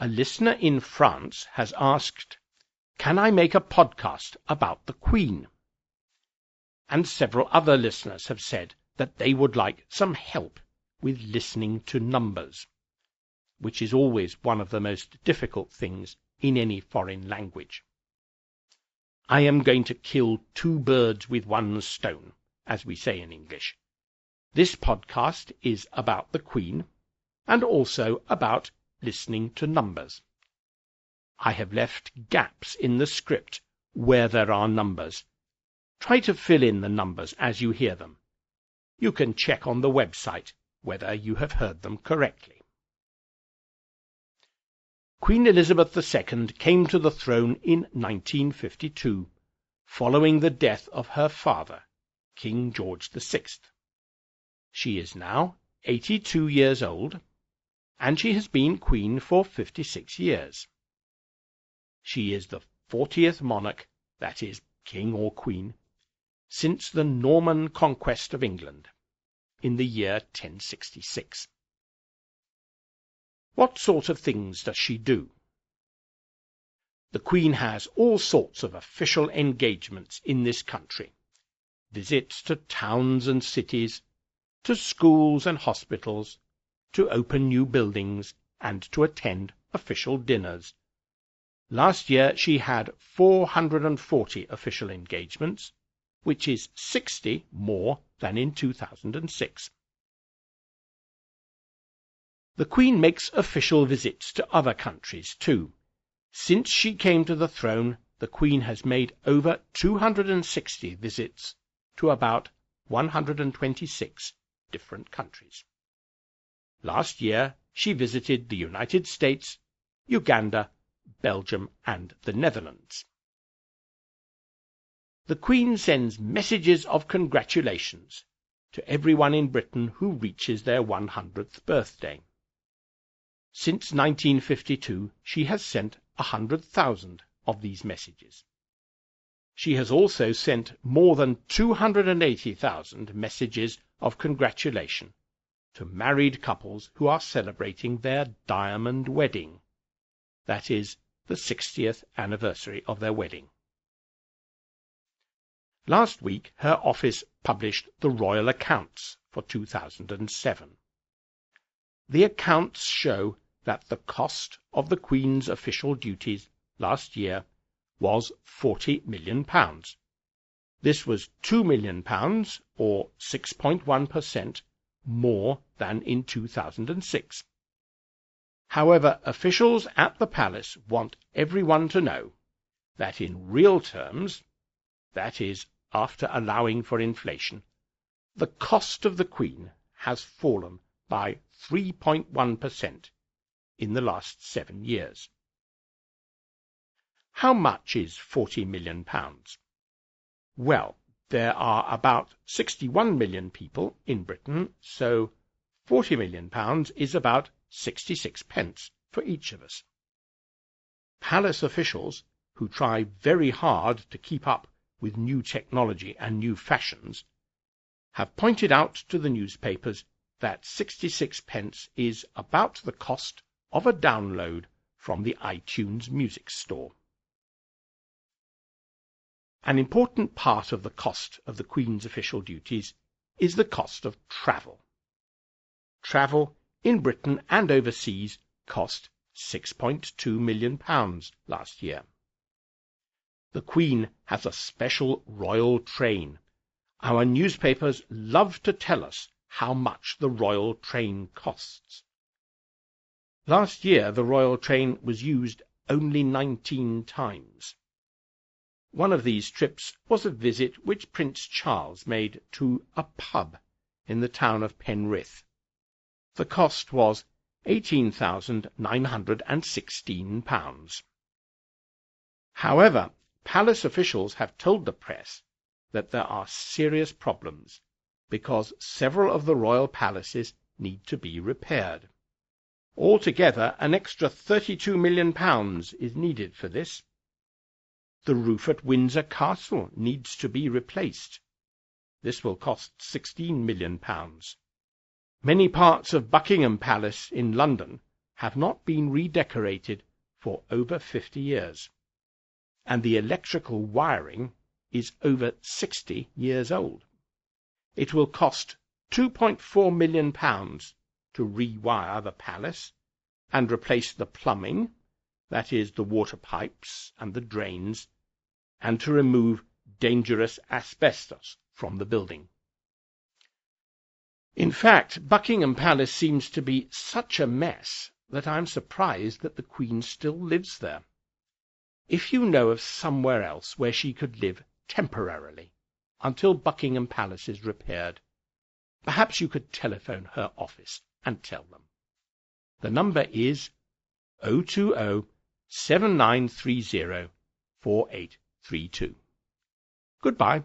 A listener in France has asked, "Can I make a podcast about the Queen?" And several other listeners have said that they would like some help with listening to numbers, which is always one of the most difficult things in any foreign language. I am going to kill two birds with one stone, as we say in English. This podcast is about the Queen, and also about listening to numbers. I have left gaps in the script where there are numbers. Try to fill in the numbers as you hear them. You can check on the website whether you have heard them correctly. Queen Elizabeth II came to the throne in 1952, following the death of her father, King George VI. She is now 82 years old, and she has been Queen for 56 years. She is the 40th monarch, that is, King or Queen, since the Norman conquest of England, in the year 1066. What sort of things does she do? The Queen has all sorts of official engagements in this country. Visits to towns and cities, to schools and hospitals, to open new buildings, and to attend official dinners. Last year she had 440 official engagements, which is 60 more than in 2006. The Queen makes official visits to other countries too. Since she came to the throne, the Queen has made over 260 visits to about 126 different countries. Last year she visited the United States, Uganda, Belgium, and the Netherlands. The Queen sends messages of congratulations to everyone in Britain who reaches their 100th birthday. Since 1952, she has sent 100,000 of these messages. She has also sent more than 280,000 messages of congratulation to married couples who are celebrating their diamond wedding, that is, the 60th anniversary of their wedding. Last week her office published the royal accounts for 2007. The accounts show that the cost of the Queen's official duties last year was £40 million. This was £2 million, or 6.1%, more than in 2006. However, officials at the palace want everyone to know that in real terms, that is, after allowing for inflation, the cost of the Queen has fallen by 3.1% in the last 7 years. How much is £40 million? Well, there are about 61 million people in Britain, so £40 million is about 66 pence for each of us. Palace officials, who try very hard to keep up with new technology and new fashions, have pointed out to the newspapers that 66 pence is about the cost of a download from the iTunes music store. An important part of the cost of the Queen's official duties is the cost of travel. Travel in Britain and overseas cost £6.2 million last year. The Queen has a special royal train. Our newspapers love to tell us how much the royal train costs. Last year the royal train was used only 19 times. One of these trips was a visit which Prince Charles made to a pub in the town of Penrith. The cost was £18,916. However, palace officials have told the press that there are serious problems because several of the royal palaces need to be repaired. Altogether, an extra £32 million is needed for this. The roof at Windsor Castle needs to be replaced. This will cost £16 million. Many parts of Buckingham Palace in London have not been redecorated for over 50 years, and the electrical wiring is over 60 years old. It will cost £2.4 million to rewire the palace and replace the plumbing, that is, the water pipes and the drains, and to remove dangerous asbestos from the building. In fact, Buckingham Palace seems to be such a mess that I'm surprised that the Queen still lives there. If you know of somewhere else where she could live temporarily until Buckingham Palace is repaired, perhaps you could telephone her office and tell them. The number is 020 7930 4832. Goodbye.